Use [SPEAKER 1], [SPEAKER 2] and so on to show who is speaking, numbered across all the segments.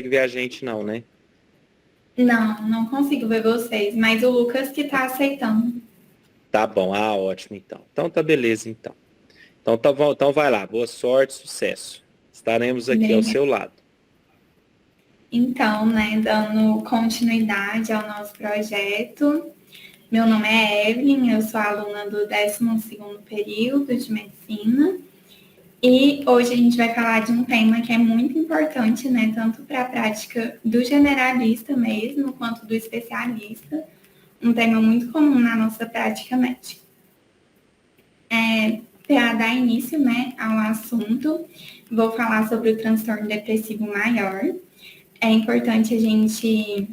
[SPEAKER 1] ver a gente não, né?
[SPEAKER 2] Não consigo ver vocês, mas o Lucas que tá aceitando.
[SPEAKER 1] Tá bom, ótimo então. Então tá beleza então. Então, tá bom, então vai lá, boa sorte, sucesso. Estaremos aqui ao
[SPEAKER 2] Bem,
[SPEAKER 1] seu lado.
[SPEAKER 2] então, né, dando continuidade ao nosso projeto, meu nome é Evelyn, eu sou aluna do 12º período de medicina e hoje a gente vai falar de um tema que é muito importante, né, tanto para a prática do generalista mesmo, quanto do especialista, um tema muito comum na nossa prática médica. Para dar início, né, ao assunto, vou falar sobre o transtorno depressivo maior. É importante a gente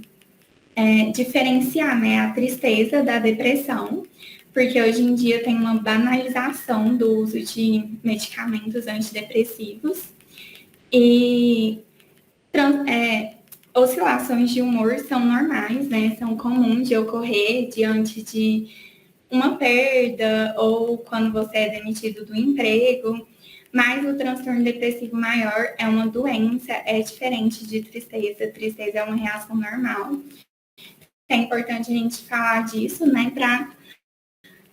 [SPEAKER 2] diferenciar, né, a tristeza da depressão, porque hoje em dia tem uma banalização do uso de medicamentos antidepressivos e oscilações de humor são normais, né, são comuns de ocorrer diante de uma perda ou quando você é demitido do emprego, mas o transtorno depressivo maior é uma doença, é diferente de tristeza. Tristeza é uma reação normal. É importante a gente falar disso, né, para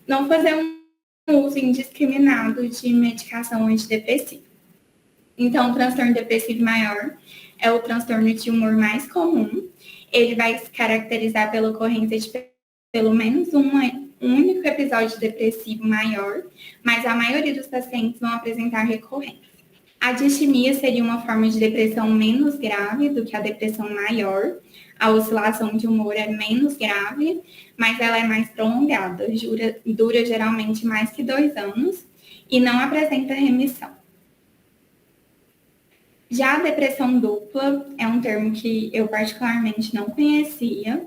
[SPEAKER 2] não fazer um uso indiscriminado de medicação antidepressiva. Então, o transtorno depressivo maior é o transtorno de humor mais comum. Ele vai se caracterizar pela ocorrência de pelo menos um único episódio depressivo maior, mas a maioria dos pacientes vão apresentar recorrência. A distimia seria uma forma de depressão menos grave do que a depressão maior. A oscilação de humor é menos grave, mas ela é mais prolongada, dura geralmente mais que 2 anos e não apresenta remissão. Já a depressão dupla é um termo que eu particularmente não conhecia.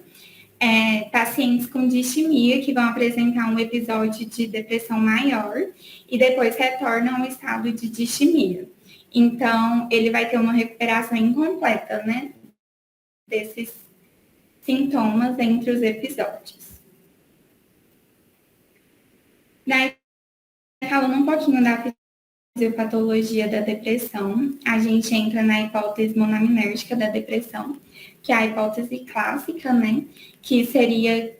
[SPEAKER 2] Pacientes com distimia que vão apresentar um episódio de depressão maior e depois retornam ao estado de distimia. Então, ele vai ter uma recuperação incompleta, né, desses sintomas entre os episódios. Daí, falando um pouquinho da fisiopatologia da depressão, a gente entra na hipótese monaminérgica da depressão, que é a hipótese clássica, né, que seria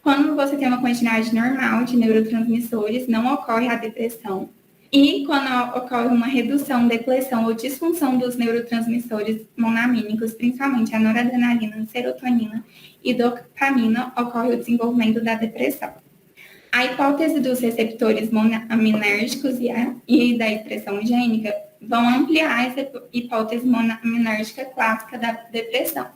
[SPEAKER 2] quando você tem uma quantidade normal de neurotransmissores, não ocorre a depressão. E quando ocorre uma redução, depressão ou disfunção dos neurotransmissores monamínicos, principalmente a noradrenalina, serotonina e dopamina, ocorre o desenvolvimento da depressão. A hipótese dos receptores monaminérgicos e da expressão gênica vão ampliar essa hipótese monaminérgica clássica da depressão.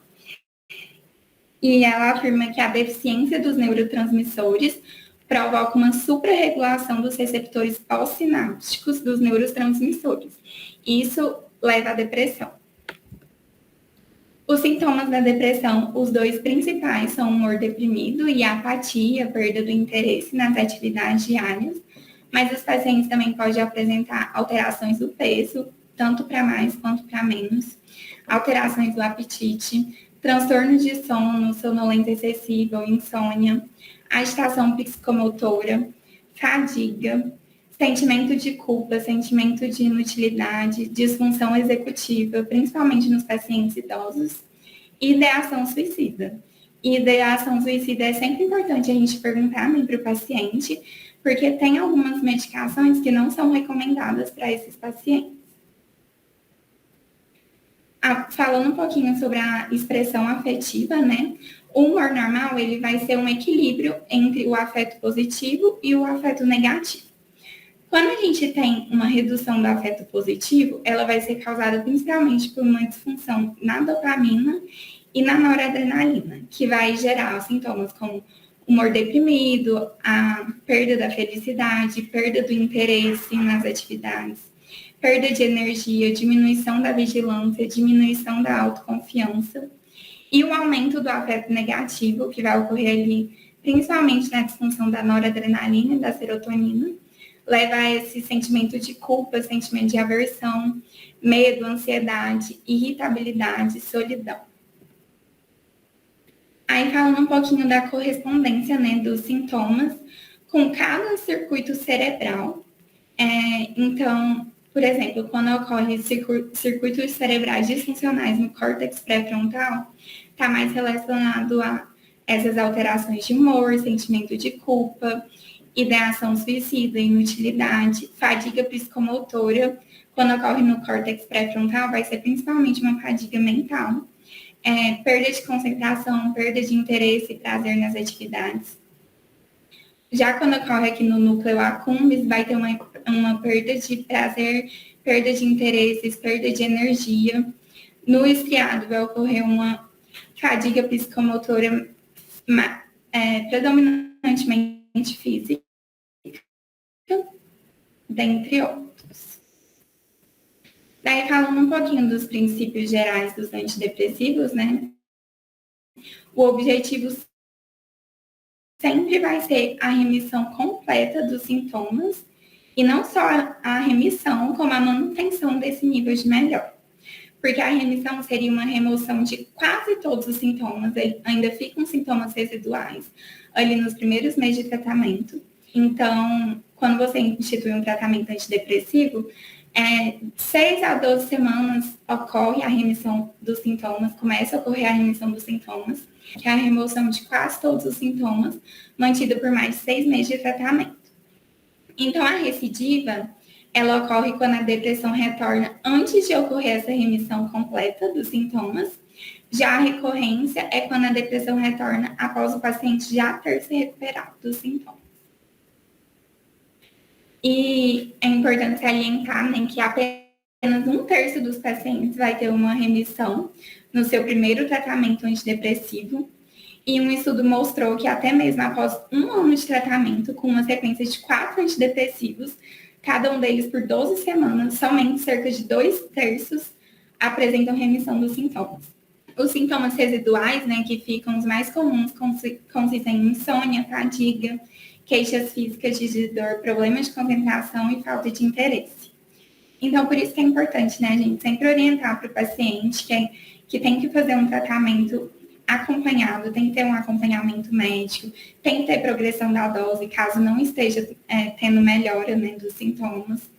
[SPEAKER 2] E ela afirma que a deficiência dos neurotransmissores provoca uma suprarregulação dos receptores pós-sinápticos dos neurotransmissores. Isso leva à depressão. Os sintomas da depressão, os dois principais são o humor deprimido e a apatia, perda do interesse nas atividades diárias, mas os pacientes também podem apresentar alterações do peso, tanto para mais quanto para menos, alterações do apetite, transtorno de sono, sonolência excessiva ou insônia, agitação psicomotora, fadiga, sentimento de culpa, sentimento de inutilidade, disfunção executiva, principalmente nos pacientes idosos, e ideação suicida. E ideação suicida é sempre importante a gente perguntar, né, para o paciente, porque tem algumas medicações que não são recomendadas para esses pacientes. Falando um pouquinho sobre a expressão afetiva, né? O humor normal, ele vai ser um equilíbrio entre o afeto positivo e o afeto negativo. Quando a gente tem uma redução do afeto positivo, ela vai ser causada principalmente por uma disfunção na dopamina e na noradrenalina, que vai gerar sintomas como humor deprimido, a perda da felicidade, perda do interesse nas atividades, perda de energia, diminuição da vigilância, diminuição da autoconfiança e o aumento do afeto negativo, que vai ocorrer ali principalmente na disfunção da noradrenalina e da serotonina, leva a esse sentimento de culpa, sentimento de aversão, medo, ansiedade, irritabilidade, solidão. Aí falando um pouquinho da correspondência, né, dos sintomas com cada circuito cerebral. Então, Por exemplo, quando ocorre circuitos cerebrais disfuncionais no córtex pré-frontal, está mais relacionado a essas alterações de humor, sentimento de culpa, ideação suicida, inutilidade, fadiga psicomotora. Quando ocorre no córtex pré-frontal, vai ser principalmente uma fadiga mental, perda de concentração, perda de interesse e prazer nas atividades. Já quando ocorre aqui no núcleo accumbens, vai ter uma perda de prazer, perda de interesses, perda de energia. No estriado, vai ocorrer uma fadiga psicomotora predominantemente física, dentre outros. Daí, falando um pouquinho dos princípios gerais dos antidepressivos, né? O objetivo sempre vai ser a remissão completa dos sintomas, e não só a remissão, como a manutenção desse nível de melhora. Porque a remissão seria uma remoção de quase todos os sintomas, ainda ficam sintomas residuais ali nos primeiros meses de tratamento. Então, quando você institui um tratamento antidepressivo, 6 a 12 semanas ocorre a remissão dos sintomas, começa a ocorrer a remissão dos sintomas, que é a remoção de quase todos os sintomas, mantida por mais de 6 meses de tratamento. Então, a recidiva, ela ocorre quando a depressão retorna antes de ocorrer essa remissão completa dos sintomas. Já a recorrência é quando a depressão retorna após o paciente já ter se recuperado dos sintomas. E é importante salientar, né, que apenas 1/3 dos pacientes vai ter uma remissão no seu primeiro tratamento antidepressivo. E um estudo mostrou que até mesmo após 1 ano de tratamento, com uma sequência de 4 antidepressivos, cada um deles por 12 semanas, somente cerca de 2/3 apresentam remissão dos sintomas. Os sintomas residuais, né, que ficam os mais comuns, consistem em insônia, fadiga, queixas físicas de dor, problemas de concentração e falta de interesse. Então, por isso que é importante, né, a gente sempre orientar para o paciente que tem que fazer um tratamento acompanhado, tem que ter um acompanhamento médico, tem que ter progressão da dose, caso não esteja tendo melhora, né, dos sintomas.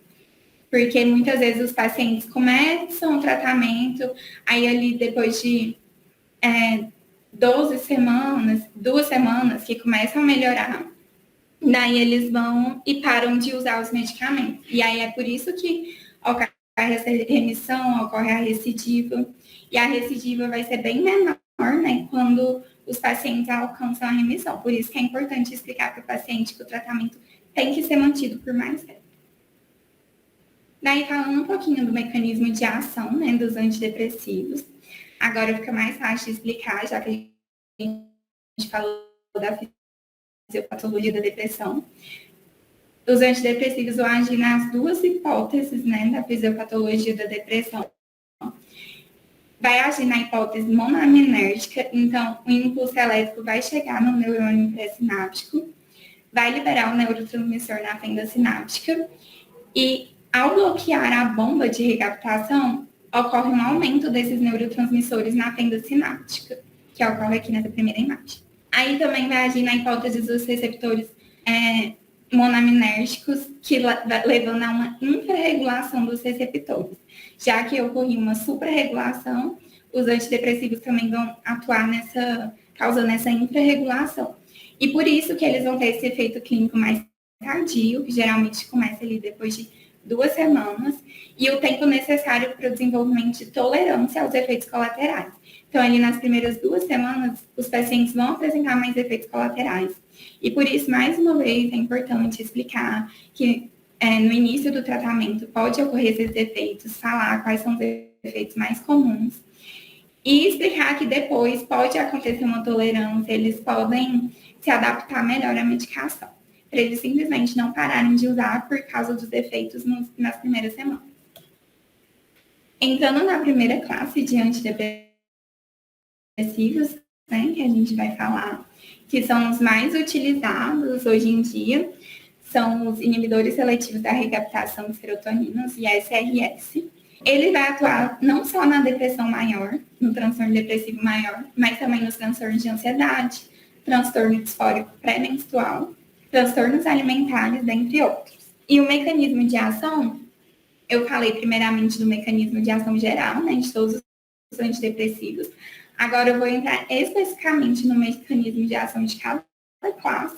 [SPEAKER 2] Porque muitas vezes os pacientes começam o tratamento, aí ali depois de 12 semanas, 2 semanas que começam a melhorar, daí eles vão e param de usar os medicamentos. E aí é por isso que ocorre essa remissão, ocorre a recidiva, e a recidiva vai ser bem menor, né, quando os pacientes alcançam a remissão. Por isso que é importante explicar para o paciente que o tratamento tem que ser mantido por mais tempo. Daí, falando um pouquinho do mecanismo de ação, né, dos antidepressivos, agora fica mais fácil de explicar, já que a gente falou da fisiopatologia da depressão. Os antidepressivos vão agir nas 2 hipóteses, né, da fisiopatologia da depressão. Vai agir na hipótese monoaminérgica, então o impulso elétrico vai chegar no neurônio pré-sináptico, vai liberar o neurotransmissor na fenda sináptica e, ao bloquear a bomba de recaptação, ocorre um aumento desses neurotransmissores na fenda sináptica, que ocorre aqui nessa primeira imagem. Aí também vai agir na hipótese dos receptores monoaminérgicos, que levando a uma infrarregulação dos receptores. Já que ocorreu uma suprarregulação, os antidepressivos também vão atuar causando essa infrarregulação. E por isso que eles vão ter esse efeito clínico mais tardio, que geralmente começa ali depois de 2 semanas, e o tempo necessário para o desenvolvimento de tolerância aos efeitos colaterais. Então, ali nas primeiras 2 semanas, os pacientes vão apresentar mais efeitos colaterais. E por isso, mais uma vez, é importante explicar que no início do tratamento pode ocorrer esses efeitos, falar quais são os efeitos mais comuns, e explicar que depois pode acontecer uma tolerância, eles podem se adaptar melhor à medicação, para eles simplesmente não pararem de usar por causa dos efeitos nas primeiras semanas. Entrando na primeira classe de antidepressivos, né, que a gente vai falar, que são os mais utilizados hoje em dia, são os inibidores seletivos da recaptação de serotonina, os ISRS. Ele vai atuar não só na depressão maior, no transtorno depressivo maior, mas também nos transtornos de ansiedade, transtorno disfórico pré-menstrual, transtornos alimentares, dentre outros. E o mecanismo de ação, eu falei primeiramente do mecanismo de ação geral, né, de todos os antidepressivos. Agora eu vou entrar especificamente no mecanismo de ação de cada classe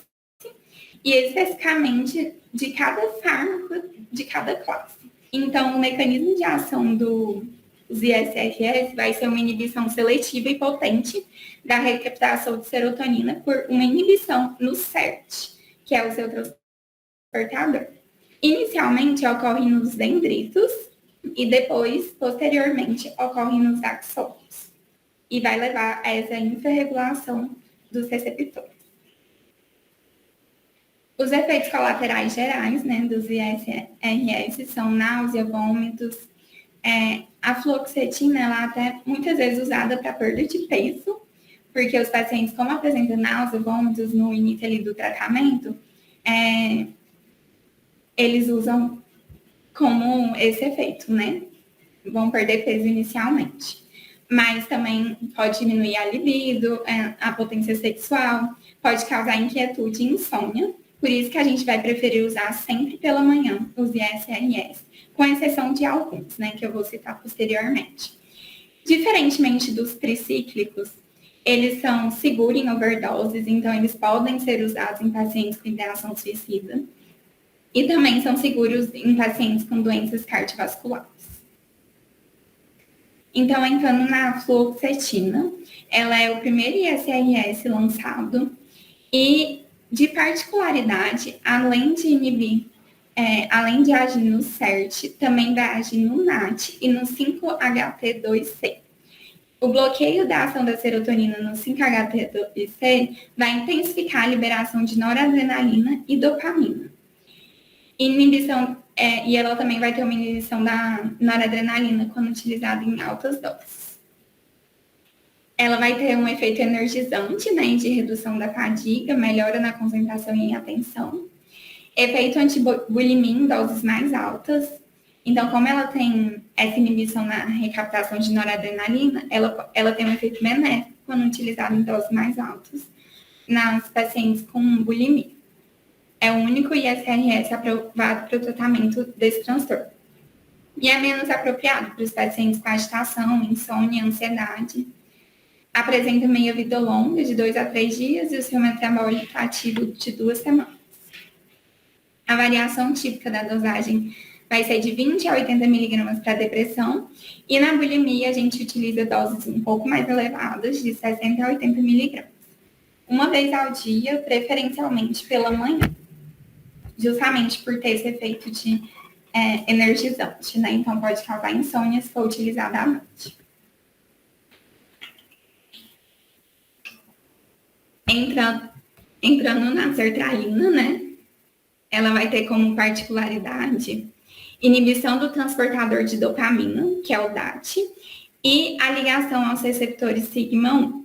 [SPEAKER 2] e especificamente de cada fármaco de cada classe. Então, o mecanismo de ação dos ISRS vai ser uma inibição seletiva e potente da recaptação de serotonina por uma inibição no SERT, que é o seu transportador. Inicialmente ocorre nos dendritos e depois, posteriormente, ocorre nos axônios. E vai levar a essa infrarregulação dos receptores. Os efeitos colaterais gerais, né, dos ISRS são náusea, vômitos. A fluoxetina, ela até muitas vezes usada para perda de peso, porque os pacientes, como apresentam náusea, vômitos no início ali do tratamento, eles usam como esse efeito, né? Vão perder peso inicialmente. Mas também pode diminuir a libido, a potência sexual, pode causar inquietude e insônia. Por isso que a gente vai preferir usar sempre pela manhã os ISRS, com exceção de alguns, né, que eu vou citar posteriormente. Diferentemente dos tricíclicos, eles são seguros em overdoses, então eles podem ser usados em pacientes com ideação suicida. E também são seguros em pacientes com doenças cardiovasculares. Então, entrando na fluoxetina, ela é o primeiro ISRS lançado e, de particularidade, além de inibir, além de agir no SERT, também vai agir no NAT e no 5-HT2C. O bloqueio da ação da serotonina no 5-HT2C vai intensificar a liberação de noradrenalina e dopamina. Inibição, e ela também vai ter uma inibição da noradrenalina quando utilizada em altas doses. Ela vai ter um efeito energizante, né, de redução da fadiga, melhora na concentração e atenção. Efeito antibulimia em doses mais altas. Então, como ela tem essa inibição na recaptação de noradrenalina, ela tem um efeito benéfico quando utilizada em doses mais altas nas pacientes com bulimia. É o único ISRS aprovado para o tratamento desse transtorno. E é menos apropriado para os pacientes com agitação, insônia, ansiedade. Apresenta meia-vida longa, de 2 a 3 dias, e o seu metabólico ativo de 2 semanas. A variação típica da dosagem vai ser de 20 a 80 miligramas para depressão, e na bulimia a gente utiliza doses um pouco mais elevadas, de 60 a 80 miligramas. Uma vez ao dia, preferencialmente pela manhã. Justamente por ter esse efeito de energizante, né? Então, pode causar insônia se for utilizada à noite. Entrando na sertralina, né? Ela vai ter como particularidade inibição do transportador de dopamina, que é o DAT, e a ligação aos receptores sigma-1.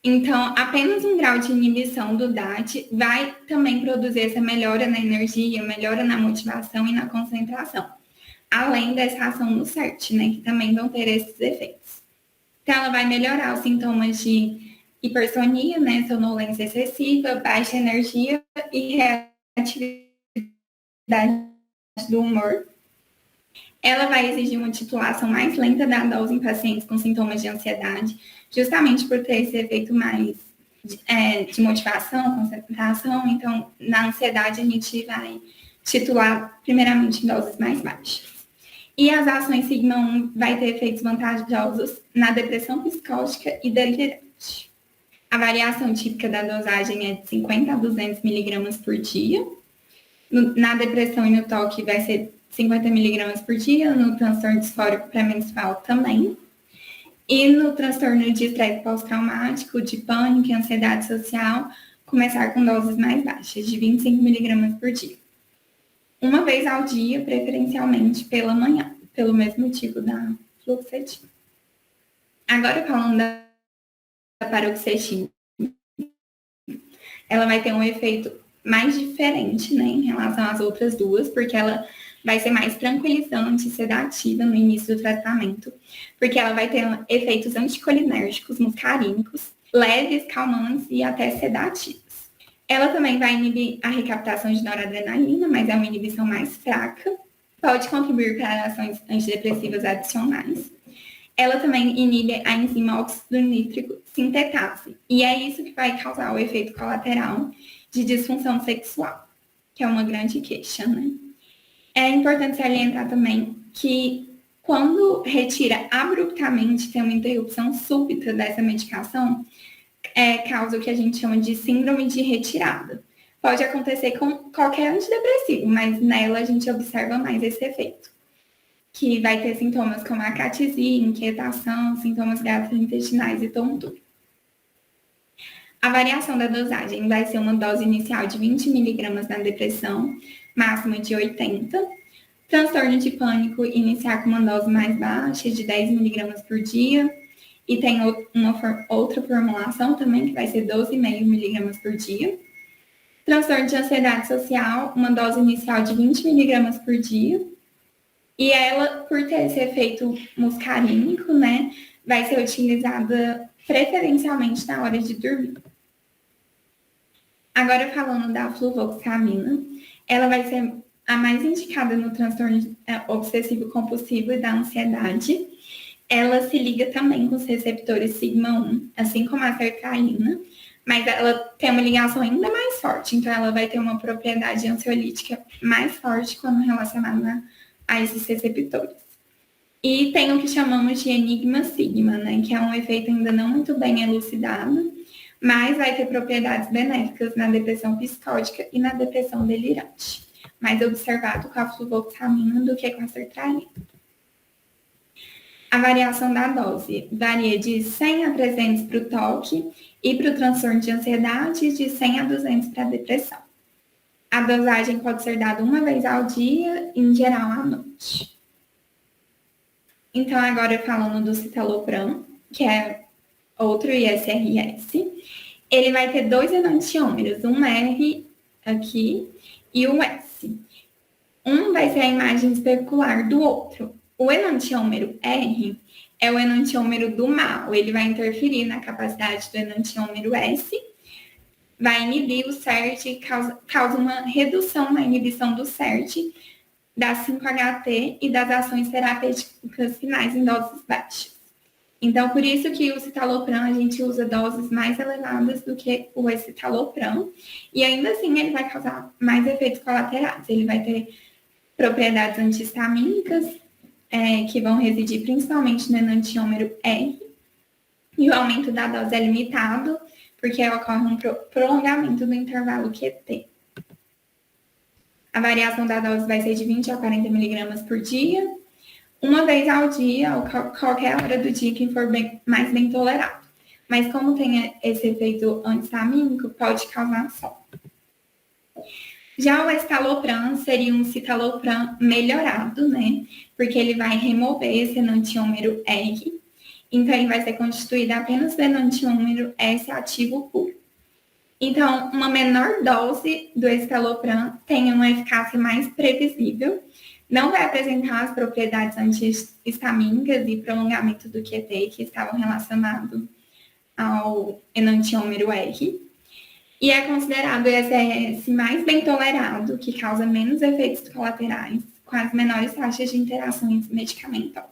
[SPEAKER 2] Então, apenas um grau de inibição do DAT vai também produzir essa melhora na energia, melhora na motivação e na concentração. Além dessa ação no SERT, né, que também vão ter esses efeitos. Então, ela vai melhorar os sintomas de hipersonia, né, sonolência excessiva, baixa energia e reatividade do humor. Ela vai exigir uma titulação mais lenta da dose em pacientes com sintomas de ansiedade, justamente por ter esse efeito mais de motivação, concentração. Então, na ansiedade, a gente vai titular primeiramente em doses mais baixas. E as ações sigma-1 vai ter efeitos vantajosos na depressão psicótica e delirante. A variação típica da dosagem é de 50 a 200 miligramas por dia. Na depressão e no toque vai ser 50 miligramas por dia, no transtorno disfórico pré-menstrual também. E no transtorno de estresse pós-traumático, de pânico e ansiedade social, começar com doses mais baixas, de 25 miligramas por dia. Uma vez ao dia, preferencialmente pela manhã, pelo mesmo motivo da fluoxetina. Agora, falando da paroxetina, ela vai ter um efeito mais diferente, né, em relação às outras duas, porque ela vai ser mais tranquilizante e sedativa no início do tratamento, porque ela vai ter efeitos anticolinérgicos, muscarínicos, leves, calmantes e até sedativos. Ela também vai inibir a recaptação de noradrenalina, mas é uma inibição mais fraca. pode contribuir para ações antidepressivas adicionais. Ela também inibe a enzima óxido nítrico sintetase. E é isso que vai causar o efeito colateral de disfunção sexual, que é uma grande queixa, né? É importante salientar também que quando retira abruptamente, tem uma interrupção súbita dessa medicação, causa o que a gente chama de síndrome de retirada. Pode acontecer com qualquer antidepressivo, mas nela a gente observa mais esse efeito, que vai ter sintomas como acatesia, inquietação, sintomas gastrointestinais e tontura. A variação da dosagem vai ser uma dose inicial de 20 mg na depressão, máxima de 80. Transtorno de pânico, iniciar com uma dose mais baixa, de 10 mg por dia. E tem outra formulação também, que vai ser 12,5 mg por dia. Transtorno de ansiedade social, uma dose inicial de 20 mg por dia. E ela, por ter esse efeito muscarínico, né, vai ser utilizada preferencialmente na hora de dormir. Agora, falando da fluvoxamina, ela vai ser a mais indicada no transtorno obsessivo compulsivo e da ansiedade. Ela se liga também com os receptores sigma-1, assim como a sertralina, mas ela tem uma ligação ainda mais forte, então ela vai ter uma propriedade ansiolítica mais forte quando relacionada a esses receptores. E tem o que chamamos de enigma sigma, né, que é um efeito ainda não muito bem elucidado, mas vai ter propriedades benéficas na depressão psicótica e na depressão delirante, mais observado com a fluvoxamina do que com a sertralina. A variação da dose varia de 100 a 300 para o TOC e para o transtorno de ansiedade, de 100 a 200 para a depressão. A dosagem pode ser dada uma vez ao dia, em geral à noite. Então, agora falando do citalopram, que é outro ISRS, ele vai ter dois enantiômeros, um R aqui e um S. Um vai ser a imagem especular do outro. O enantiômero R é o enantiômero do mal, ele vai interferir na capacidade do enantiômero S, vai inibir o CERT, causa uma redução na inibição do CERT, da 5-HT e das ações terapêuticas finais em doses baixas. Então, por isso que o citalopram, a gente usa doses mais elevadas do que o escitalopram, e ainda assim ele vai causar mais efeitos colaterais. Ele vai ter propriedades antihistamínicas, que vão residir principalmente no enantiômero R, e o aumento da dose é limitado, porque ocorre um prolongamento do intervalo QT. A variação da dose vai ser de 20 a 40 mg por dia, uma vez ao dia, ou qualquer hora do dia que for mais bem tolerado. Mas como tem esse efeito antistamínico, pode causar sono. Já o escitalopram seria um citalopram melhorado, né? Porque ele vai remover esse enantiômero R. Então, ele vai ser constituído apenas do enantiômero S ativo puro. Então, uma menor dose do escitalopram tem uma eficácia mais previsível, não vai apresentar as propriedades antihistamínicas e prolongamento do QT que estavam relacionados ao enantiômero R. E é considerado o SRS mais bem tolerado, que causa menos efeitos colaterais, com as menores taxas de interações medicamentosas.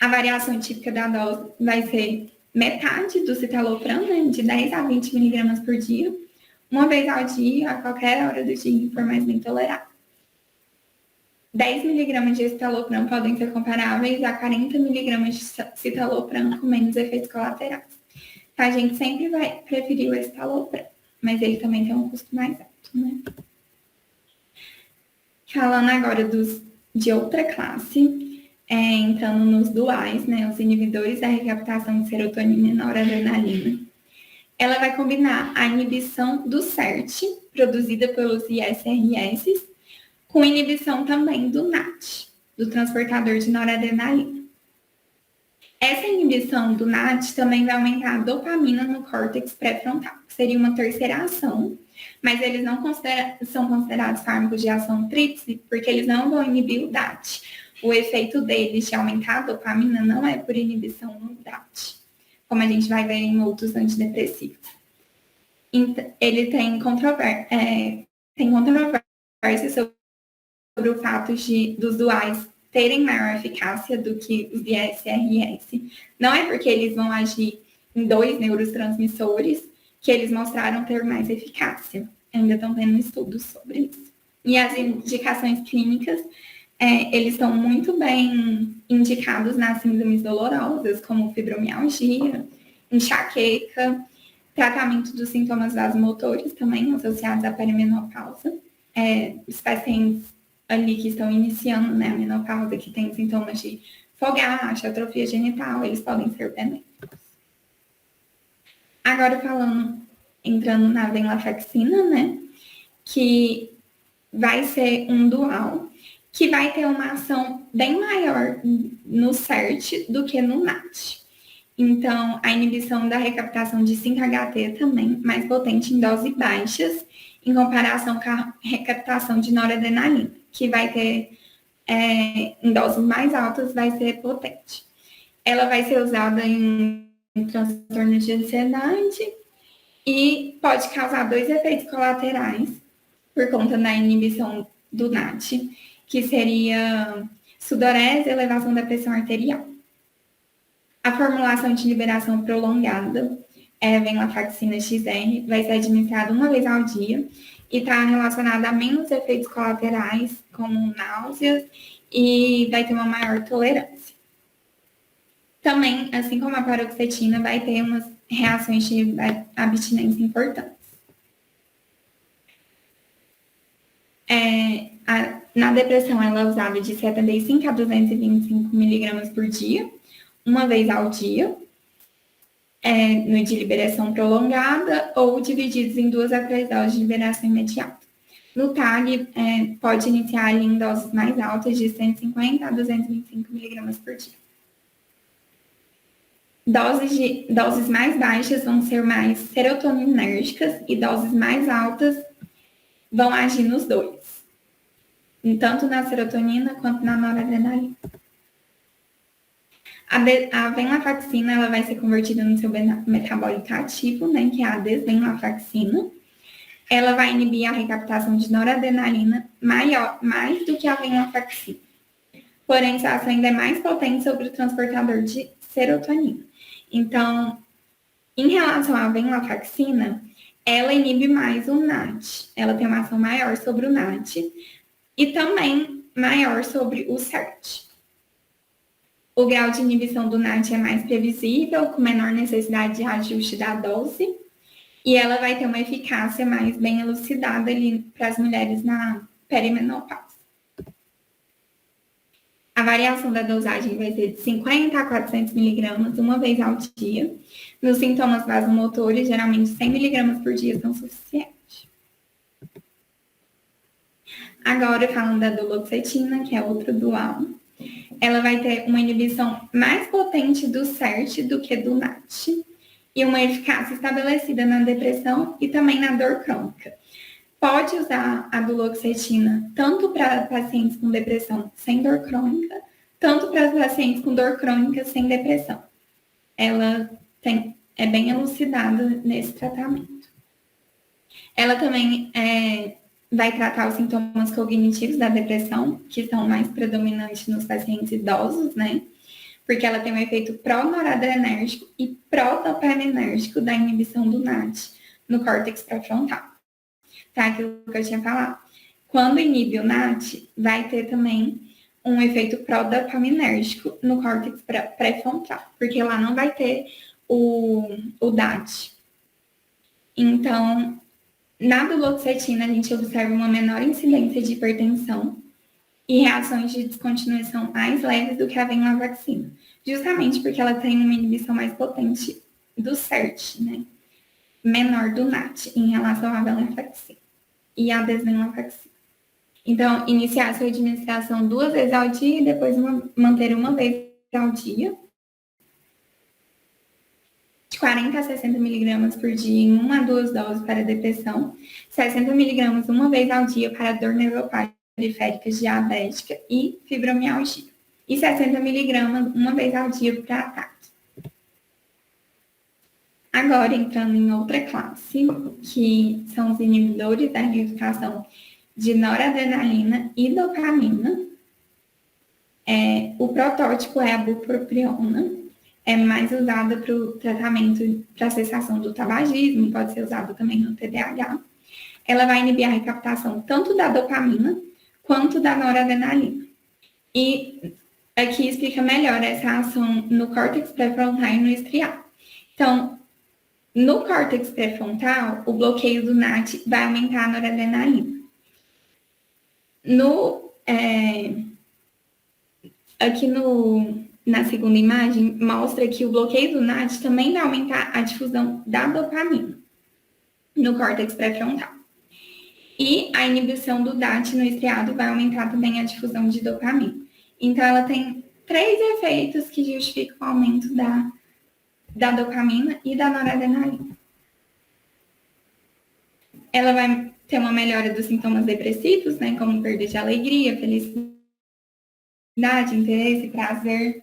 [SPEAKER 2] A variação típica da dose vai ser metade do citalopram, né, de 10 a 20 mg por dia, uma vez ao dia, a qualquer hora do dia, que for mais bem tolerado. 10 mg de escitalopram podem ser comparáveis a 40 mg de citalopram com menos efeitos colaterais. A gente sempre vai preferir o escitalopram, mas ele também tem um custo mais alto, né? Falando agora de outra classe, entrando nos duais, né, os inibidores da recaptação de serotonina e noradrenalina. Ela vai combinar a inibição do CERT, produzida pelos ISRS, com inibição também do NAT, do transportador de noradrenalina. Essa inibição do NAT também vai aumentar a dopamina no córtex pré-frontal, que seria uma terceira ação, mas eles não são considerados fármacos de ação tríplice, porque eles não vão inibir o DAT. O efeito deles de aumentar a dopamina não é por inibição no DAT, como a gente vai ver em outros antidepressivos. Ele tem controvérsia sobre sobre o fato dos duais terem maior eficácia do que os de SRS. Não é porque eles vão agir em 2 neurotransmissores que eles mostraram ter mais eficácia. Ainda estão tendo estudos sobre isso. E as indicações clínicas, eles estão muito bem indicados nas síndromes dolorosas, como fibromialgia, enxaqueca, tratamento dos sintomas vasomotores também associados à perimenopausa. Os pacientes ali que estão iniciando, né, a menopausa, que tem sintomas de fogacho, atrofia genital, eles podem ser benéficos. Agora entrando na venlafaxina, né, que vai ser um dual, que vai ter uma ação bem maior no SERT do que no NAT. Então, a inibição da recaptação de 5-HT também mais potente em doses baixas, em comparação com a recaptação de noradrenalina, que vai ter, em doses mais altas, vai ser potente. Ela vai ser usada em transtorno de ansiedade e pode causar 2 efeitos colaterais por conta da inibição do NAT, que seria sudorese e elevação da pressão arterial. A formulação de liberação prolongada, venlafaxina XR, vai ser administrada uma vez ao dia e está relacionada a menos efeitos colaterais, como náuseas, e vai ter uma maior tolerância. Também, assim como a paroxetina, vai ter umas reações de abstinência importantes. Na depressão, ela é usada de 75 a 225 miligramas por dia, uma vez ao dia, no de liberação prolongada, ou divididos em 2 a 3 doses de liberação imediata. No TAG, pode iniciar ali em doses mais altas, de 150 a 225 miligramas por dia. Doses mais baixas vão ser mais serotoninérgicas e doses mais altas vão agir nos dois, tanto na serotonina quanto na noradrenalina. A venlafaxina, ela vai ser convertida no seu metabólito ativo, né, que é a desvenlafaxina. Ela vai inibir a recaptação de noradrenalina mais do que a venlafaxina. Porém, essa ação ainda é mais potente sobre o transportador de serotonina. Então, em relação à venlafaxina, ela inibe mais o NAT. Ela tem uma ação maior sobre o NAT e também maior sobre o SERT. O grau de inibição do NAT é mais previsível, com menor necessidade de ajuste da dose, e ela vai ter uma eficácia mais bem elucidada ali para as mulheres na perimenopausa. A variação da dosagem vai ser de 50 a 400 miligramas uma vez ao dia. Nos sintomas vasomotores, geralmente 100 miligramas por dia são suficientes. Agora, falando da duloxetina, que é outro dual, ela vai ter uma inibição mais potente do SERT do que do NAT e uma eficácia estabelecida na depressão e também na dor crônica. Pode usar a duloxetina tanto para pacientes com depressão sem dor crônica, tanto para pacientes com dor crônica sem depressão. Ela é bem elucidada nesse tratamento. Ela também vai tratar os sintomas cognitivos da depressão, que são mais predominantes nos pacientes idosos, né? Porque ela tem um efeito pró-noradrenérgico e pró-dopaminérgico da inibição do NAT no córtex pré-frontal. Tá? Aquilo que eu tinha falado. Quando inibe o NAT, vai ter também um efeito pró-dopaminérgico no córtex pré-frontal, porque lá não vai ter o DAT. Então, na duloxetina, a gente observa uma menor incidência de hipertensão e reações de descontinuação mais leves do que a venlafaxina, justamente porque ela tem uma inibição mais potente do SERT, né? Menor do NAT em relação à venlafaxina e à desvenlafaxina. Então, iniciar sua administração 2 vezes ao dia e depois manter uma vez ao dia, de 40 a 60 miligramas por dia em 1 a 2 doses para depressão, 60 miligramas uma vez ao dia para dor neuropática periférica diabética e fibromialgia, e 60 miligramas uma vez ao dia para ataque. Agora, entrando em outra classe, que são os inibidores da reunificação de noradrenalina e dopamina. O protótipo é a bupropiona, é mais usada para o tratamento, para a cessação do tabagismo, pode ser usada também no TDAH. Ela vai inibir a recaptação tanto da dopamina quanto da noradrenalina. E aqui explica melhor essa ação no córtex pré-frontal e no estriado. Então, no córtex pré-frontal, o bloqueio do NAT vai aumentar a noradrenalina. Aqui na segunda imagem, mostra que o bloqueio do NAT também vai aumentar a difusão da dopamina no córtex pré-frontal. E a inibição do DAT no estriado vai aumentar também a difusão de dopamina. Então, ela tem 3 efeitos que justificam o aumento da dopamina e da noradrenalina. Ela vai ter uma melhora dos sintomas depressivos, né, como perda de alegria, felicidade, interesse, prazer.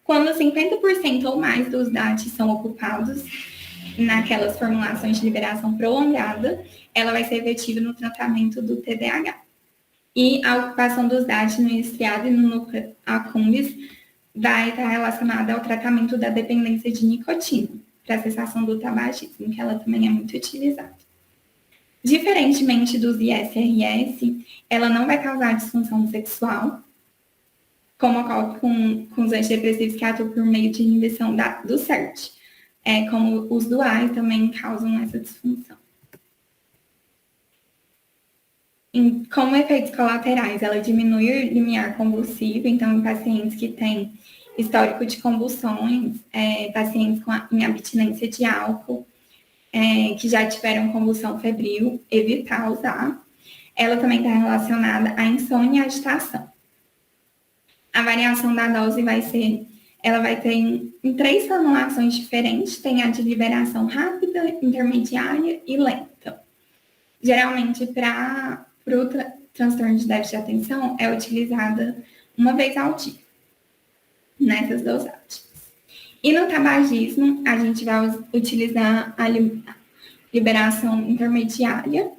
[SPEAKER 2] Quando 50% ou mais dos DATs são ocupados naquelas formulações de liberação prolongada, ela vai ser efetiva no tratamento do TDAH. E a ocupação dos DATs no estriado e no núcleo accumbens vai estar relacionada ao tratamento da dependência de nicotina, para a cessação do tabagismo, que ela também é muito utilizada. Diferentemente dos ISRS, ela não vai causar disfunção sexual, como ocorre com os antidepressivos que atuam por meio de inibição do CERT. Como os duais também causam essa disfunção. Como efeitos colaterais, ela diminui o limiar convulsivo, então em pacientes que têm histórico de convulsões, pacientes em abstinência de álcool, que já tiveram convulsão febril, evitar usar. Ela também está relacionada à insônia e agitação. A variação da dose ela vai ter em 3 formulações diferentes, tem a de liberação rápida, intermediária e lenta. Geralmente, para o transtorno de déficit de atenção, é utilizada uma vez ao dia, nessas dosagens. E no tabagismo, a gente vai utilizar a liberação intermediária.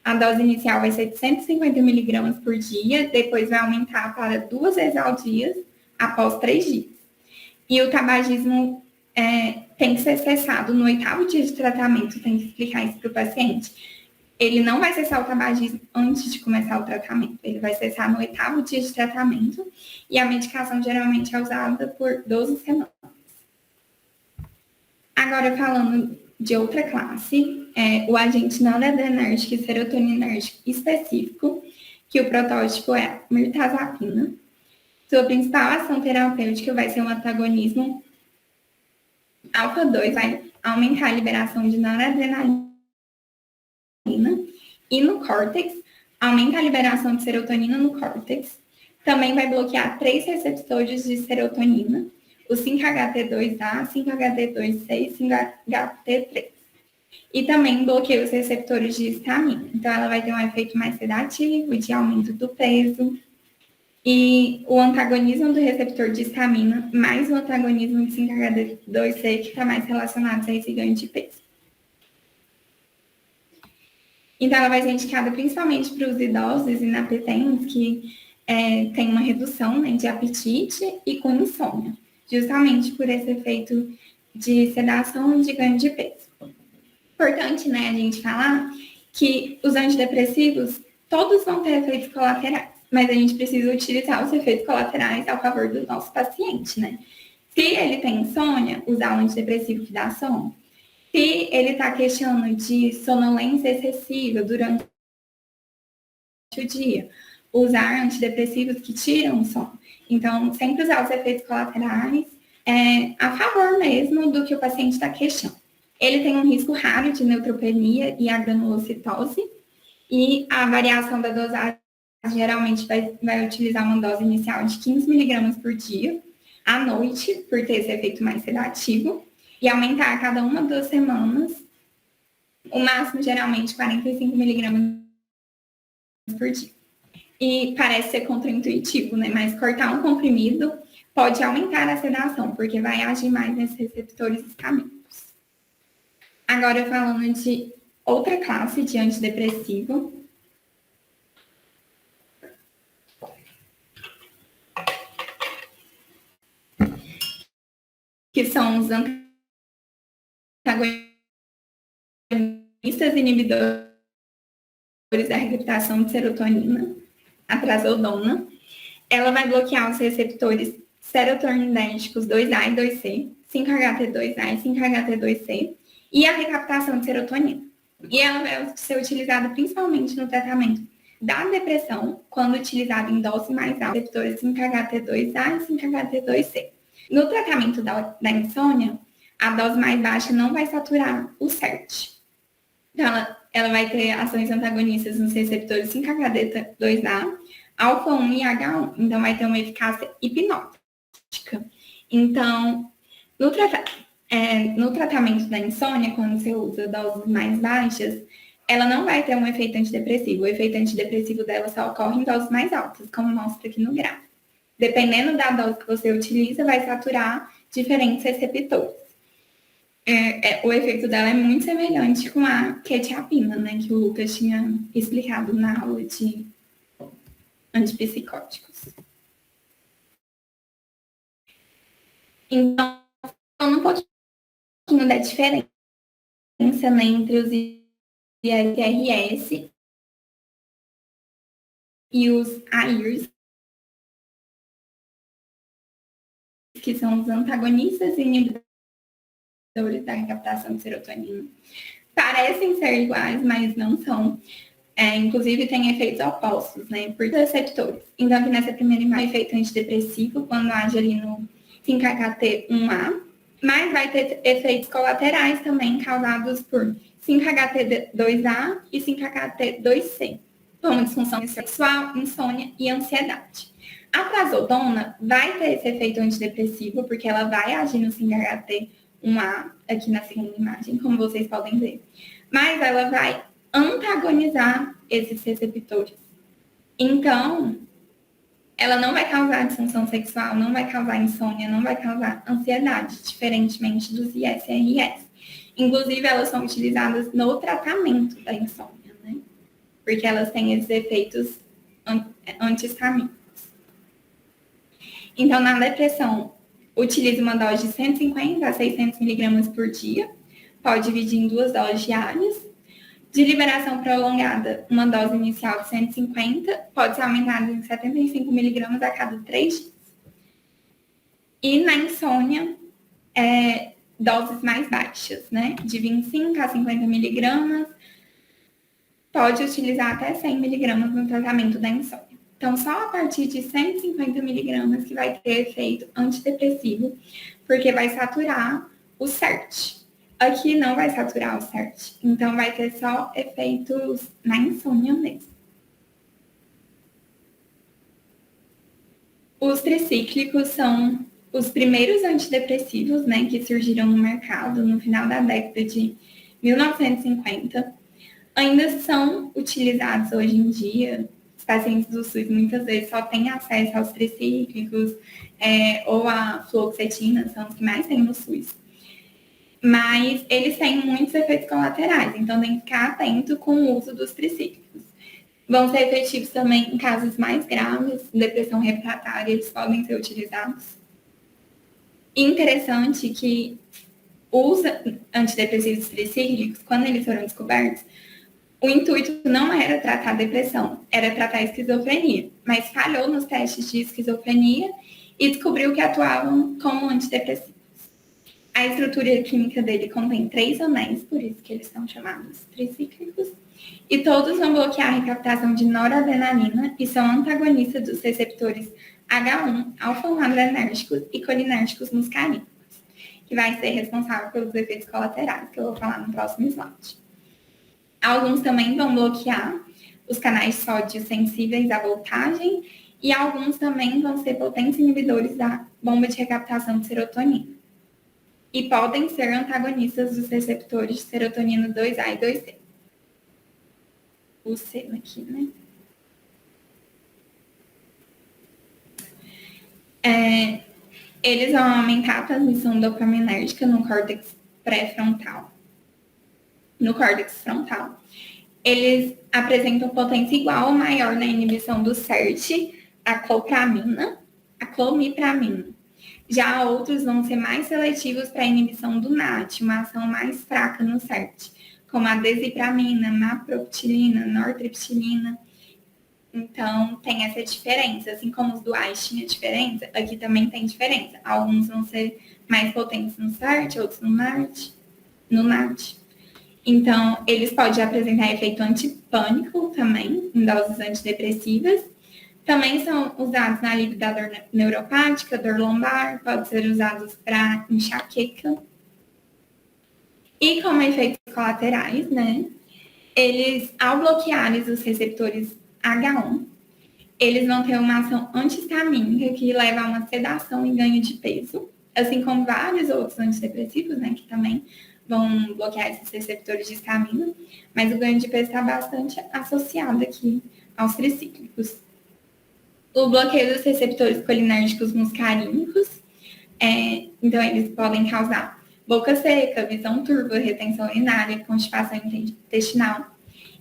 [SPEAKER 2] A dose inicial vai ser de 150 mg por dia, depois vai aumentar para 2 vezes ao dia, após 3 dias. E o tabagismo tem que ser cessado no 8º dia de tratamento, tem que explicar isso para o paciente. Ele não vai cessar o tabagismo antes de começar o tratamento, ele vai cessar no 8º dia de tratamento, e a medicação geralmente é usada por 12 semanas. Agora, falando de outra classe, o agente noradrenérgico e serotoninérgico específico, que o protótipo é a mirtazapina. Sua principal ação terapêutica vai ser um antagonismo alfa-2, vai aumentar a liberação de noradrenalina e no córtex, aumenta a liberação de serotonina no córtex. Também vai bloquear 3 receptores de serotonina, o 5-HT2A, 5-HT2C e 5-HT3. E também bloqueia os receptores de histamina. Então, ela vai ter um efeito mais sedativo, de aumento do peso. E o antagonismo do receptor de histamina, mais o antagonismo de 5-HT2C, que está mais relacionado a esse ganho de peso. Então, ela vai ser indicada principalmente para os idosos inapetentes que têm uma redução, né, de apetite e com insônia, justamente por esse efeito de sedação e de ganho de peso. Importante, né, a gente falar que os antidepressivos, todos vão ter efeitos colaterais, mas a gente precisa utilizar os efeitos colaterais ao favor do nosso paciente, né? Se ele tem insônia, usar um antidepressivo que dá sono. Se ele está queixando de sonolência excessiva durante o dia, usar antidepressivos que tiram o sono. Então, sempre usar os efeitos colaterais a favor mesmo do que o paciente está queixando. Ele tem um risco raro de neutropenia e agranulocitose, e a variação da dosagem geralmente vai utilizar uma dose inicial de 15 mg por dia, à noite, por ter esse efeito mais sedativo, e aumentar a cada 1 ou 2 semanas, o máximo geralmente 45 mg por dia. E parece ser contraintuitivo, né? Mas cortar um comprimido pode aumentar a sedação, porque vai agir mais nesses receptores histamínicos. Agora, falando de Outra classe de antidepressivo que são os antagonistas inibidores da recaptação de serotonina, a trazodona. Ela vai bloquear os receptores serotoninérgicos 2A e 2C, 5-HT2A e 5-HT2C, e a recaptação de serotonina. E ela vai ser utilizada principalmente no tratamento da depressão, quando utilizada em dose mais alta, receptores 5-HT2A e 5-HT2C. No tratamento da insônia, a dose mais baixa não vai saturar o CERT. Então, ela vai ter ações antagonistas nos receptores 5-HT2A, alfa-1 e H1. Então, vai ter uma eficácia hipnótica. Então, no tratamento da insônia, quando você usa doses mais baixas, ela não vai ter um efeito antidepressivo. O efeito antidepressivo dela só ocorre em doses mais altas, como mostra aqui no gráfico. Dependendo da dose que você utiliza, vai saturar diferentes receptores. O efeito dela é muito semelhante com a quetiapina, né, que o Lucas tinha explicado na aula de antipsicóticos. Então, um pouquinho da diferença, né, entre os ISRS e os AIRS, que são os antagonistas inibidores da recaptação de serotonina. Parecem ser iguais, mas não são. Inclusive, tem efeitos opostos, né, por receptores. Então, aqui nessa primeira imagem, efeito antidepressivo, quando age ali no 5-HT1A, mas vai ter efeitos colaterais também causados por 5-HT2A e 5-HT2C, como disfunção sexual, insônia e ansiedade. A trazodona vai ter esse efeito antidepressivo, porque ela vai agir no 5-HT1A, aqui na segunda imagem, como vocês podem ver. Mas ela vai antagonizar esses receptores. Então, ela não vai causar disfunção sexual, não vai causar insônia, não vai causar ansiedade, diferentemente dos ISRS. Inclusive, elas são utilizadas no tratamento da insônia, né? Porque elas têm esses efeitos anti-histamínicos. Então, na depressão, utiliza uma dose de 150 a 600 miligramas por dia, pode dividir em 2 doses diárias. De liberação prolongada, uma dose inicial de 150 pode ser aumentada em 75 miligramas a cada 3 dias. E na insônia, doses mais baixas, né? De 25 a 50 miligramas, pode utilizar até 100 miligramas no tratamento da insônia. Então, só a partir de 150 miligramas que vai ter efeito antidepressivo, porque vai saturar o CERT. Aqui não vai saturar o CERT, então vai ter só efeitos na insônia mesmo. Os tricíclicos são os primeiros antidepressivos, né, que surgiram no mercado no final da década de 1950. Ainda são utilizados hoje em dia. Os pacientes do SUS muitas vezes só têm acesso aos tricíclicos ou a fluoxetina, são os que mais tem no SUS. Mas eles têm muitos efeitos colaterais, então tem que ficar atento com o uso dos tricíclicos. Vão ser efetivos também em casos mais graves, depressão refratária, eles podem ser utilizados. Interessante que os antidepressivos tricíclicos, quando eles foram descobertos, o intuito não era tratar a depressão, era tratar a esquizofrenia, mas falhou nos testes de esquizofrenia e descobriu que atuavam como antidepressivos. A estrutura química dele contém 3 anéis, por isso que eles são chamados tricíclicos, e todos vão bloquear a recaptação de noradrenalina e são antagonistas dos receptores H1, alfa-1-adrenérgicos e colinérgicos muscarínicos, que vai ser responsável pelos efeitos colaterais, que eu vou falar no próximo slide. Alguns também vão bloquear os canais sódio sensíveis à voltagem e alguns também vão ser potentes inibidores da bomba de recaptação de serotonina. E podem ser antagonistas dos receptores de serotonina 2A e 2C. O C aqui, né? Eles vão aumentar a transmissão dopaminérgica no córtex pré-frontal. no córtex frontal. Eles apresentam potência igual ou maior na inibição do CERT, a clomipramina. Já outros vão ser mais seletivos para a inibição do NAT, uma ação mais fraca no CERT, como a desipramina, maproptilina, nortriptilina. Então, tem essa diferença. Assim como os duais tinham diferença, aqui também tem diferença. Alguns vão ser mais potentes no CERT, outros no NAT. Então, eles podem apresentar efeito antipânico também, em doses antidepressivas. Também são usados na alívio da dor neuropática, dor lombar, podem ser usados para enxaqueca. E como efeitos colaterais, né? Eles, ao bloquearem os receptores H1, eles vão ter uma ação antihistamínica que leva a uma sedação e ganho de peso, assim como vários outros antidepressivos, né, que também vão bloquear esses receptores de histamina, mas o ganho de peso está bastante associado aqui aos tricíclicos. O bloqueio dos receptores colinérgicos muscarínicos, então eles podem causar boca seca, visão turva, retenção urinária, constipação intestinal.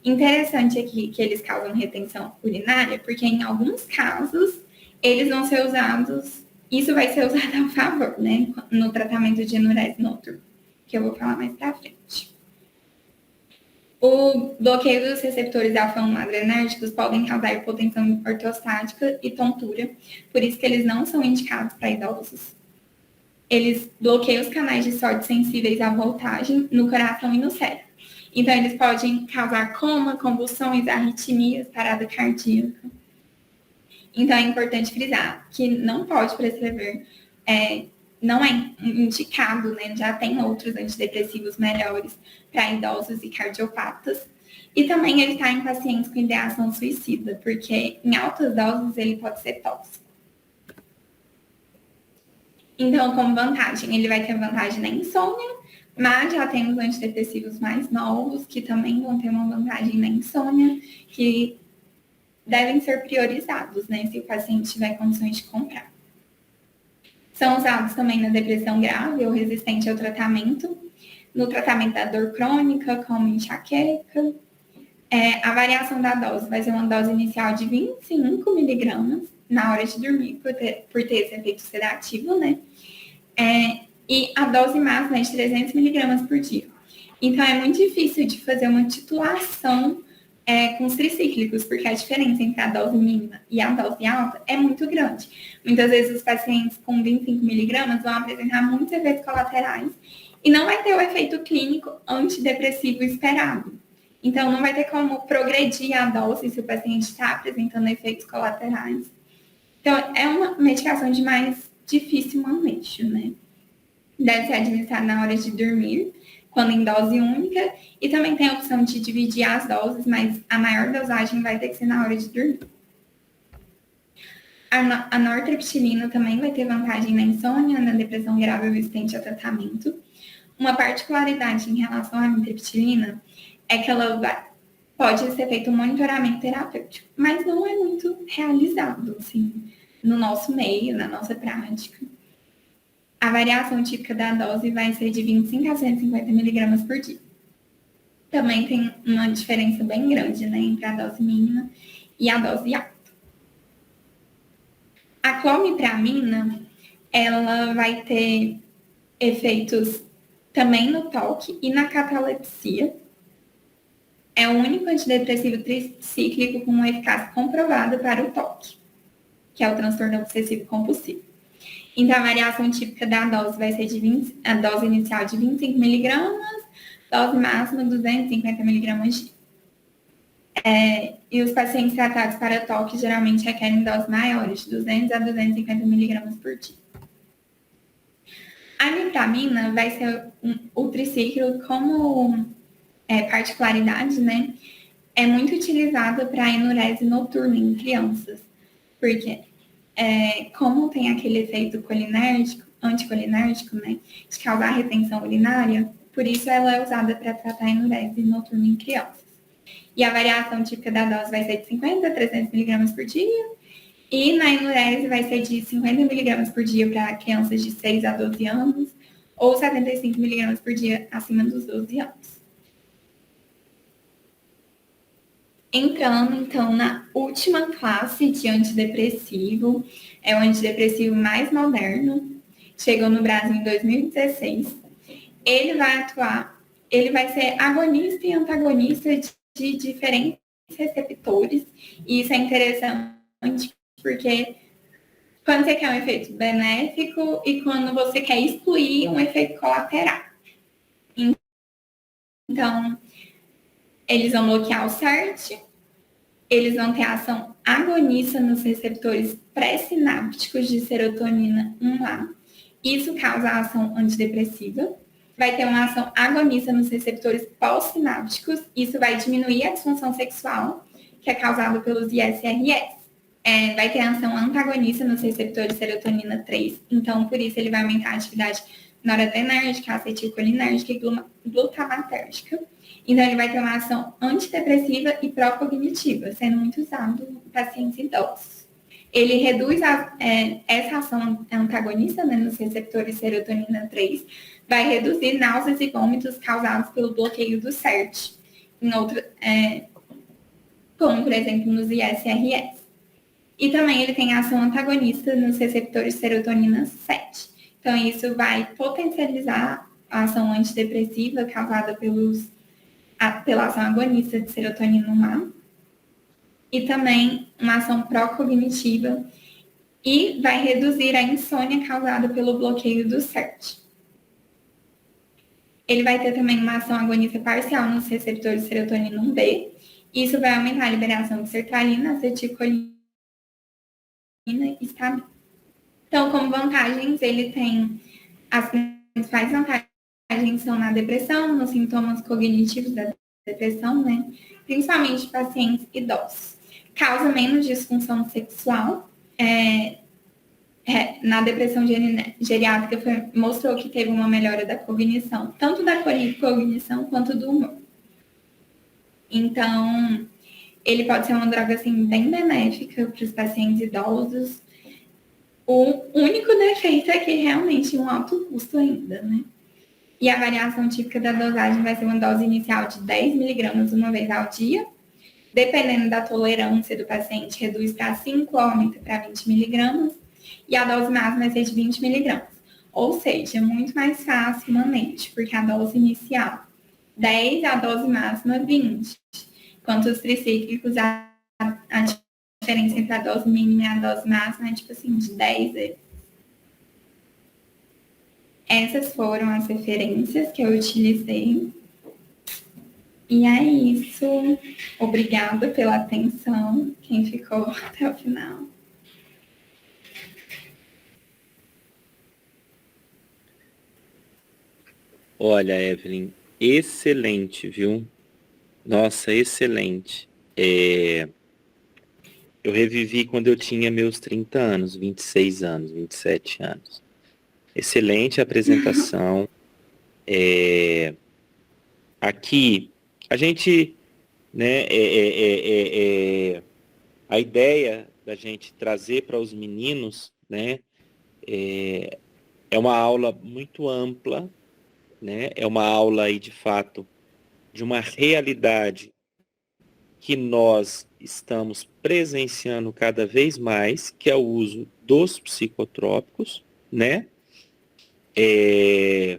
[SPEAKER 2] Interessante aqui que eles causam retenção urinária, porque em alguns casos eles vão ser usados, isso vai ser usado a favor, né, no tratamento de enurese noturna, que eu vou falar mais pra frente. O bloqueio dos receptores alfa-1 adrenérgicos podem causar hipotensão ortostática e tontura, por isso que eles não são indicados para idosos. Eles bloqueiam os canais de sorte sensíveis à voltagem no coração e no cérebro. Então, eles podem causar coma, convulsões, arritmias, parada cardíaca. Então, é importante frisar que não pode prescrever, não é indicado, né? Já tem outros antidepressivos melhores para idosos e cardiopatas. E também ele está em pacientes com ideação suicida, porque em altas doses ele pode ser tóxico. Então, como vantagem, ele vai ter vantagem na insônia, mas já tem os antidepressivos mais novos, que também vão ter uma vantagem na insônia, que devem ser priorizados, né, se o paciente tiver condições de comprar. São usados também na depressão grave ou resistente ao tratamento, no tratamento da dor crônica, como enxaqueca. A variação da dose vai ser uma dose inicial de 25 miligramas na hora de dormir, por ter esse efeito sedativo, né? E a dose máxima é de 300 miligramas por dia. Então, é muito difícil de fazer uma titulação com os tricíclicos, porque a diferença entre a dose mínima e a dose alta é muito grande. Muitas vezes, os pacientes com 25 miligramas vão apresentar muitos efeitos colaterais e não vai ter o efeito clínico antidepressivo esperado. Então, não vai ter como progredir a dose se o paciente está apresentando efeitos colaterais. Então, é uma medicação de mais difícil manejo, né? Deve ser administrada na hora de dormir, quando em dose única, e também tem a opção de dividir as doses, mas a maior dosagem vai ter que ser na hora de dormir. A nortriptilina também vai ter vantagem na insônia, na depressão grave resistente ao tratamento. Uma particularidade em relação à amitriptilina é que ela pode ser feito um monitoramento terapêutico, mas não é muito realizado, assim, no nosso meio, na nossa prática. A variação típica da dose vai ser de 25 a 150 miligramas por dia. Também tem uma diferença bem grande, né, entre a dose mínima e a dose alta. A clomipramina, ela vai ter efeitos também no toque e na catalepsia. É o único antidepressivo tricíclico com uma eficácia comprovada para o toque, que é o transtorno obsessivo compulsivo. Então, a variação típica da dose vai ser a dose inicial de 25 miligramas, dose máxima 250 miligramas dia. E os pacientes tratados para toque geralmente requerem doses maiores, de 200 a 250 miligramas por dia. A nipramina vai ser o triciclo como particularidade, né? É muito utilizada para enurese noturna em crianças, porque como tem aquele efeito anticolinérgico, né, de causar retenção urinária, por isso ela é usada para tratar enurese noturna em crianças. E a variação típica da dose vai ser de 50 a 300 miligramas por dia, e na enurese vai ser de 50 miligramas por dia para crianças de 6 a 12 anos, ou 75 miligramas por dia acima dos 12 anos. Entrando, então, na última classe de antidepressivo, é o antidepressivo mais moderno, chegou no Brasil em 2016. Ele vai ser agonista e antagonista de diferentes receptores, e isso é interessante porque quando você quer um efeito benéfico e quando você quer excluir um efeito colateral. Então, eles vão bloquear o CERT, eles vão ter ação agonista nos receptores pré-sinápticos de serotonina 1A. Isso causa a ação antidepressiva. Vai ter uma ação agonista nos receptores pós-sinápticos. Isso vai diminuir a disfunção sexual, que é causada pelos ISRS. Vai ter ação antagonista nos receptores serotonina 3. Então, por isso, ele vai aumentar a atividade noradrenérgica, acetilcolinérgica e glutamatérgica. Então, ele vai ter uma ação antidepressiva e pró-cognitiva, sendo muito usado em pacientes idosos. Ele reduz essa ação antagonista, né, nos receptores serotonina 3, vai reduzir náuseas e vômitos causados pelo bloqueio do CERT, como, por exemplo, nos ISRS. E também ele tem ação antagonista nos receptores serotonina 7. Então, isso vai potencializar a ação antidepressiva causada pela ação agonista de serotonina 1A. E também uma ação pró-cognitiva. E vai reduzir a insônia causada pelo bloqueio do CERT. Ele vai ter também uma ação agonista parcial nos receptores serotonina 1B. Isso vai aumentar a liberação de sertralina, acetilcolina e histamina. Então, como vantagens, ele tem as principais vantagens são na depressão, nos sintomas cognitivos da depressão, né? Principalmente pacientes idosos. Causa menos disfunção sexual. Na depressão geriátrica mostrou que teve uma melhora da cognição, tanto da cognição quanto do humor. Então, ele pode ser uma droga assim, bem benéfica para os pacientes idosos. O único defeito é que realmente um alto custo ainda, né? E a variação típica da dosagem vai ser uma dose inicial de 10 miligramas uma vez ao dia. Dependendo da tolerância do paciente, reduz para 5 ou aumenta para 20 miligramas. E a dose máxima vai ser de 20 miligramas. Ou seja, muito mais fácil o manejo, porque a dose inicial 10, a dose máxima 20. Enquanto os tricíclicos, a diferença entre a dose mínima e a dose máxima é tipo assim, de 10 vezes. Essas foram as referências que eu utilizei. E é isso. Obrigada pela atenção, quem ficou até o final.
[SPEAKER 1] Olha, Evelyn, excelente, viu? Nossa, excelente. Eu revivi quando eu tinha meus 30 anos, 26 anos, 27 anos. Excelente apresentação. Aqui, a gente, né, a ideia da gente trazer para os meninos, né, é uma aula muito ampla, né, é uma aula aí, de fato, de uma realidade que nós estamos presenciando cada vez mais, que é o uso dos psicotrópicos, né? É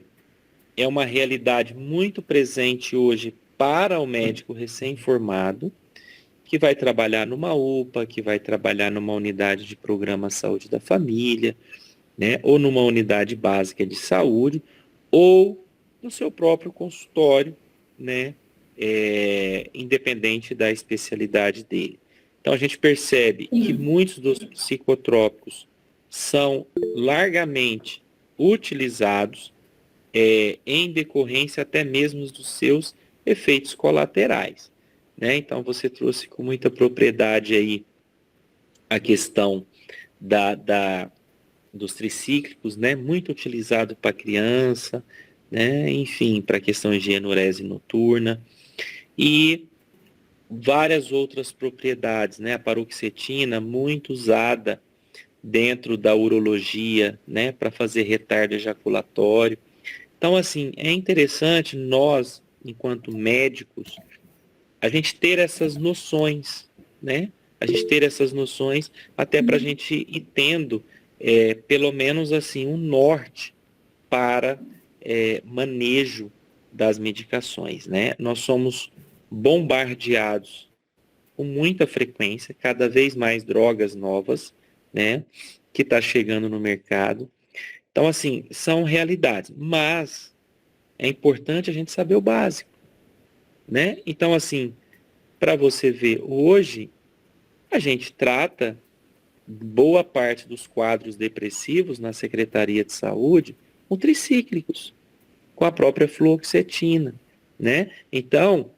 [SPEAKER 1] uma realidade muito presente hoje para o médico recém-formado, que vai trabalhar numa UPA, que vai trabalhar numa unidade de programa saúde da família, né? Ou numa unidade básica de saúde, ou no seu próprio consultório, né? Independente da especialidade dele. Então a gente percebe que muitos dos psicotrópicos são largamente utilizados em decorrência até mesmo dos seus efeitos colaterais, né? Então você trouxe com muita propriedade aí a questão dos tricíclicos, né? Muito utilizado para criança, né? Enfim, para questões de enurese noturna. E várias outras propriedades, né? A paroxetina, muito usada dentro da urologia, né? Para fazer retardo ejaculatório. Então, assim, é interessante nós, enquanto médicos, a gente ter essas noções, né? A gente ter essas noções até para a gente ir tendo, pelo menos assim, um norte para manejo das medicações, né? Nós somos bombardeados com muita frequência, cada vez mais drogas novas, né? Que está chegando no mercado. Então, assim, são realidades, mas é importante a gente saber o básico, né? Então, assim, para você ver, hoje a gente trata boa parte dos quadros depressivos na Secretaria de Saúde com tricíclicos, com a própria fluoxetina, né? Então,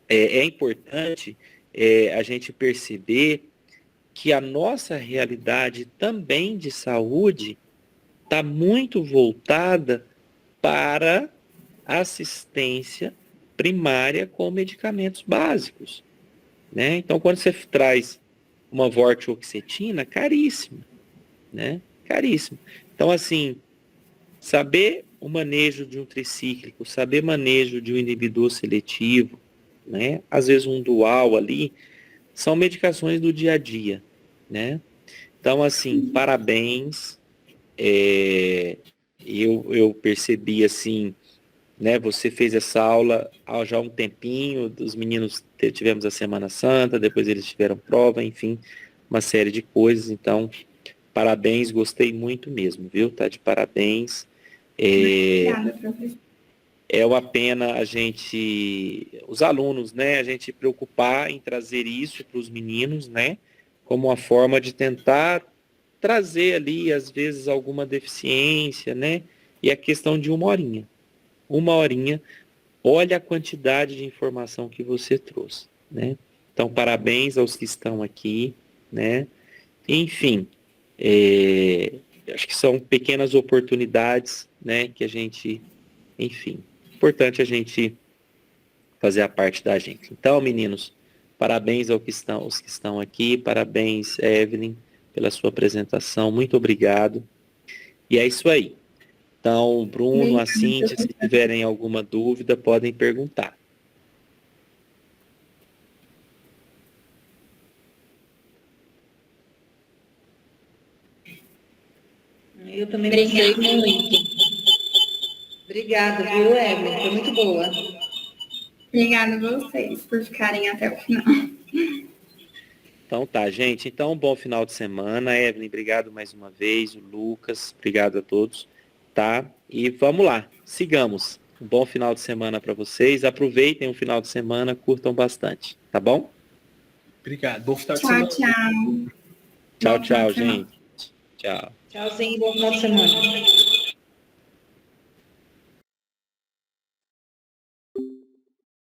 [SPEAKER 1] é importante a gente perceber que a nossa realidade também de saúde está muito voltada para assistência primária com medicamentos básicos, né? Então, quando você traz uma vortioxetina, caríssima, né? Caríssimo. Então, assim, saber o manejo de um tricíclico, saber manejo de um inibidor seletivo, né? Às vezes um dual ali, são medicações do dia a dia, né? Então, assim, parabéns. Eu percebi, assim, né? Você fez essa aula há já um tempinho, os meninos tivemos a Semana Santa, depois eles tiveram prova, enfim, uma série de coisas. Então, parabéns, gostei muito mesmo, viu? Tá de parabéns.
[SPEAKER 2] Obrigada, professor.
[SPEAKER 1] É uma pena a gente, os alunos, né, a gente preocupar em trazer isso para os meninos, né, como uma forma de tentar trazer ali, às vezes, alguma deficiência, né, e a questão de uma horinha, olha a quantidade de informação que você trouxe, né. Então, parabéns aos que estão aqui, né, enfim, acho que são pequenas oportunidades, né, que a gente, enfim, importante a gente fazer a parte da gente. Então, meninos, parabéns aos que estão aqui, parabéns, Evelyn, pela sua apresentação, muito obrigado. E é isso aí. Então, Bruno, a Cíntia, se tiverem alguma dúvida, podem perguntar.
[SPEAKER 3] Eu também gostei muito. Obrigada, viu, Evelyn? Foi muito boa.
[SPEAKER 2] Obrigada a vocês por ficarem até o final.
[SPEAKER 1] Então tá, gente. Então, um bom final de semana. Evelyn, obrigado mais uma vez. O Lucas, obrigado a todos. Tá? E vamos lá, sigamos. Um bom final de semana para vocês. Aproveitem o final de semana, curtam bastante. Tá bom?
[SPEAKER 4] Obrigado. Bom final de semana.
[SPEAKER 2] Tchau, tchau.
[SPEAKER 1] Tchau, tchau, gente. Tchau.
[SPEAKER 3] Tchauzinho, bom final de semana.